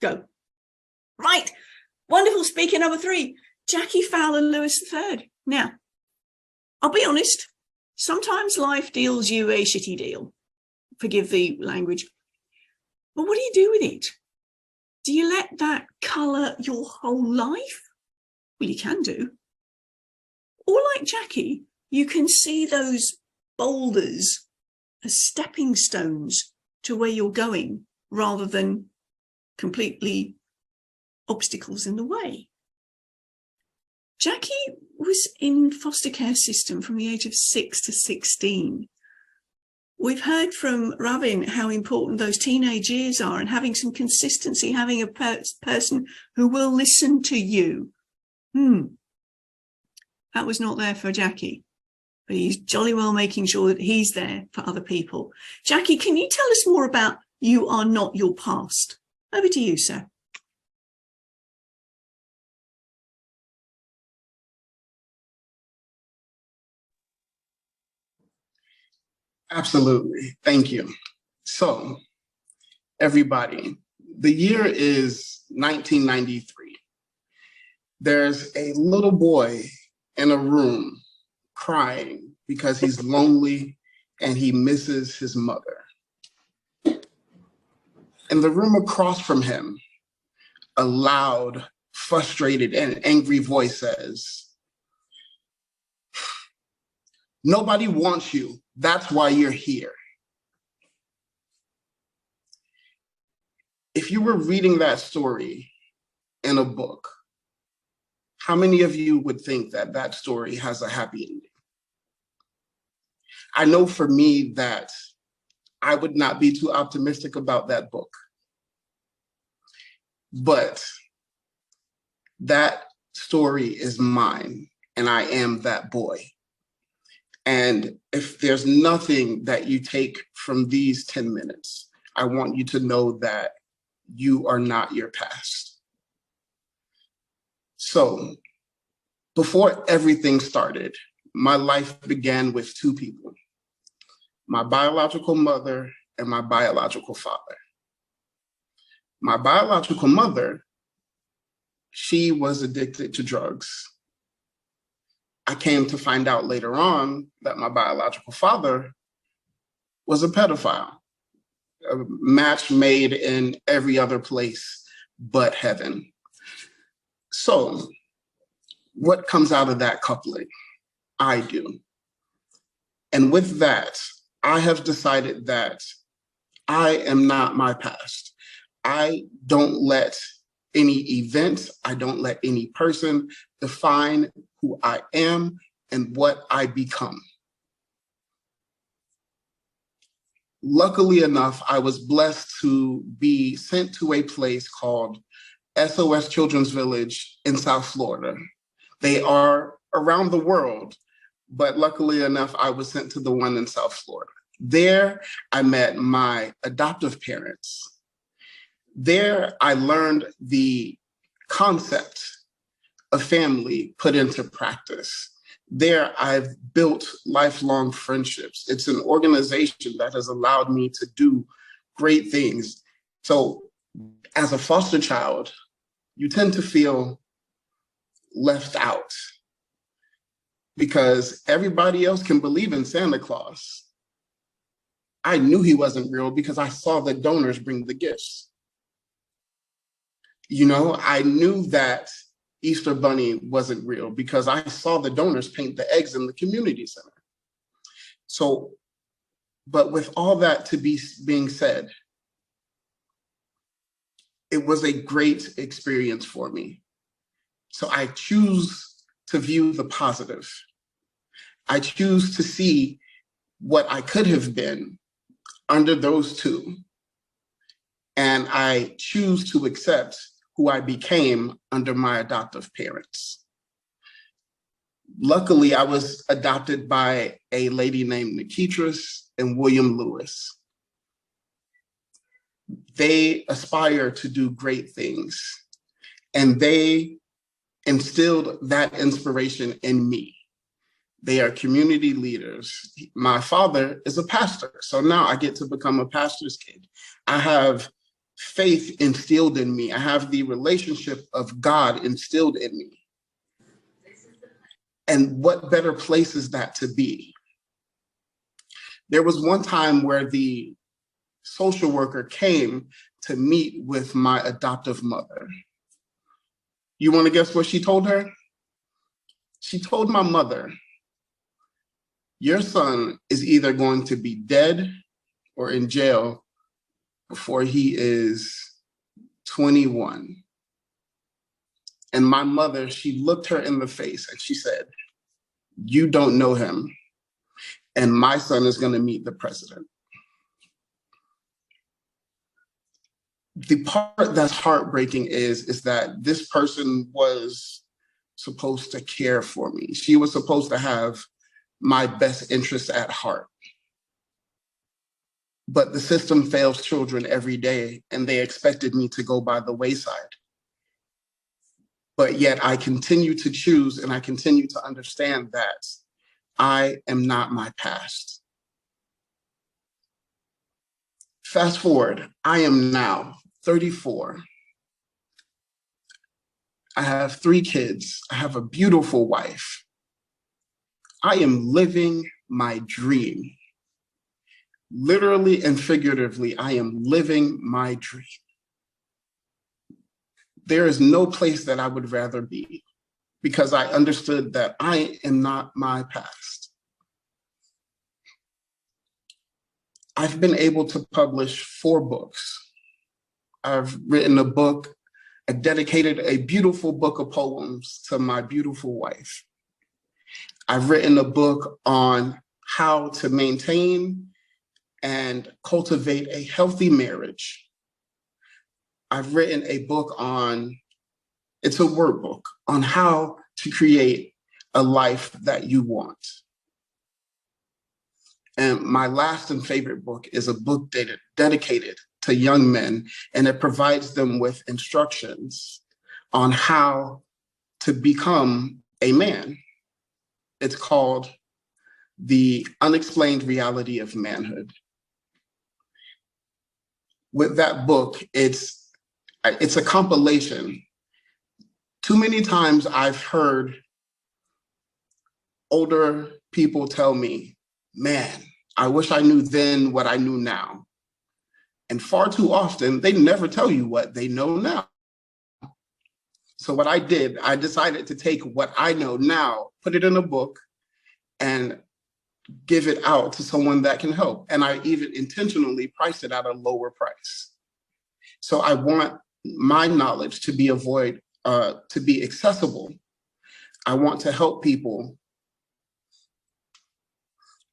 Go. Right. Wonderful. Speaker number 3, Jackie Fowler Lewis III. Now, I'll be honest, sometimes life deals you a shitty deal. Forgive the language. But what do you do with it? Do you let that colour your whole life? Well, you can do. Or like Jackie, you can see those boulders as stepping stones to where you're going rather than completely obstacles in the way. Jackie was in foster care system from the age of 6 to 16. We've heard from Robin how important those teenage years are, and having some consistency, having a person who will listen to you. That was not there for Jackie, but he's jolly well making sure that he's there for other people. Jackie, can you tell us more about You Are Not Your Past? Over to you, sir. Absolutely. Thank you. So, everybody, the year is 1993. There's a little boy in a room crying because he's lonely and he misses his mother. In the room across from him, a loud, frustrated, and angry voice says, "Nobody wants you. That's why you're here." If you were reading that story in a book, how many of you would think that that story has a happy ending? I know for me that I would not be too optimistic about that book. But that story is mine, and I am that boy. And if there's nothing that you take from these 10 minutes, I want you to know that you are not your past. So before everything started, my life began with 2 people, my biological mother and my biological father. My biological mother, she was addicted to drugs. I came to find out later on that my biological father was a pedophile, a match made in every other place but heaven. So what comes out of that coupling? I do. And with that, I have decided that I am not my past. I don't let any event, I don't let any person define who I am and what I become. Luckily enough, I was blessed to be sent to a place called SOS Children's Village in South Florida. They are around the world, but luckily enough, I was sent to the one in South Florida. There, I met my adoptive parents. There, I learned the concept of family put into practice. There, I've built lifelong friendships. It's an organization that has allowed me to do great things. So as a foster child, you tend to feel left out because everybody else can believe in Santa Claus. I knew he wasn't real because I saw the donors bring the gifts. You know, I knew that Easter Bunny wasn't real because I saw the donors paint the eggs in the community center. So, but with all that being said, it was a great experience for me. So I choose to view the positive. I choose to see what I could have been under those 2. And I choose to accept who I became under my adoptive parents. Luckily, I was adopted by a lady named Nikitris and William Lewis. They aspire to do great things, and they instilled that inspiration in me. They are community leaders. My father is a pastor, so now I get to become a pastor's kid. I have faith instilled in me. I have the relationship of God instilled in me. And what better place is that to be? There was one time where the social worker came to meet with my adoptive mother. You want to guess what she told her? She told my mother, your son is either going to be dead or in jail before he is 21. And my mother, she looked her in the face and she said, you don't know him, and my son is going to meet the president. The part that's heartbreaking is that this person was supposed to care for me. She was supposed to have my best interests at heart. But the system fails children every day, and they expected me to go by the wayside. But yet I continue to choose, and I continue to understand that I am not my past. Fast forward, I am now 34. I have 3 kids. I have a beautiful wife. I am living my dream. Literally and figuratively, I am living my dream. There is no place that I would rather be, because I understood that I am not my past. I've been able to publish 4 books. I've written a book, I dedicated a beautiful book of poems to my beautiful wife. I've written a book on how to maintain and cultivate a healthy marriage. I've written a book on, it's a workbook on how to create a life that you want. And my last and favorite book is a book dedicated to young men, and it provides them with instructions on how to become a man. It's called The Unexplained Reality of Manhood. With that book, it's a compilation. Too many times I've heard older people tell me, man, I wish I knew then what I knew now. And far too often, they never tell you what they know now. So what I did, I decided to take what I know now, put it in a book, and give it out to someone that can help. And I even intentionally priced it at a lower price. So I want my knowledge to be accessible. I want to help people.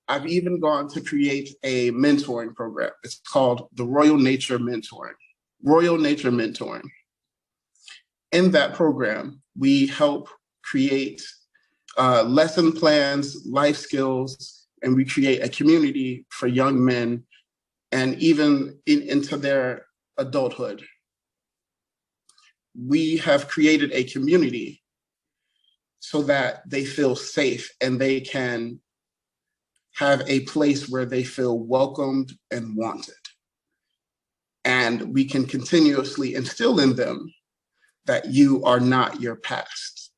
I've even gone to create a mentoring program. It's called the Royal Nature Mentoring. Royal Nature Mentoring. In that program, we help create lesson plans, life skills, and we create a community for young men and even into their adulthood. We have created a community so that they feel safe and they can have a place where they feel welcomed and wanted. And we can continuously instill in them that you are not your past.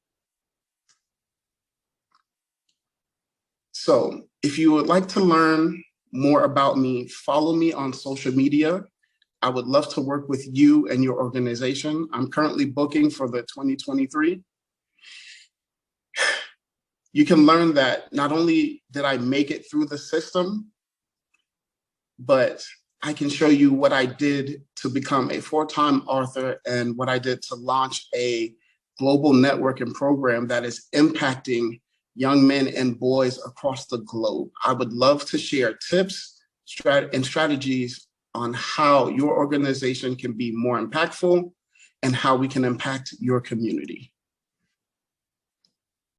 So if you would like to learn more about me, follow me on social media. I would love to work with you and your organization. I'm currently booking for the 2023. You can learn that not only did I make it through the system, but I can show you what I did to become a 4-time author and what I did to launch a global network and program that is impacting young men and boys across the globe. I would love to share tips and strategies on how your organization can be more impactful and how we can impact your community.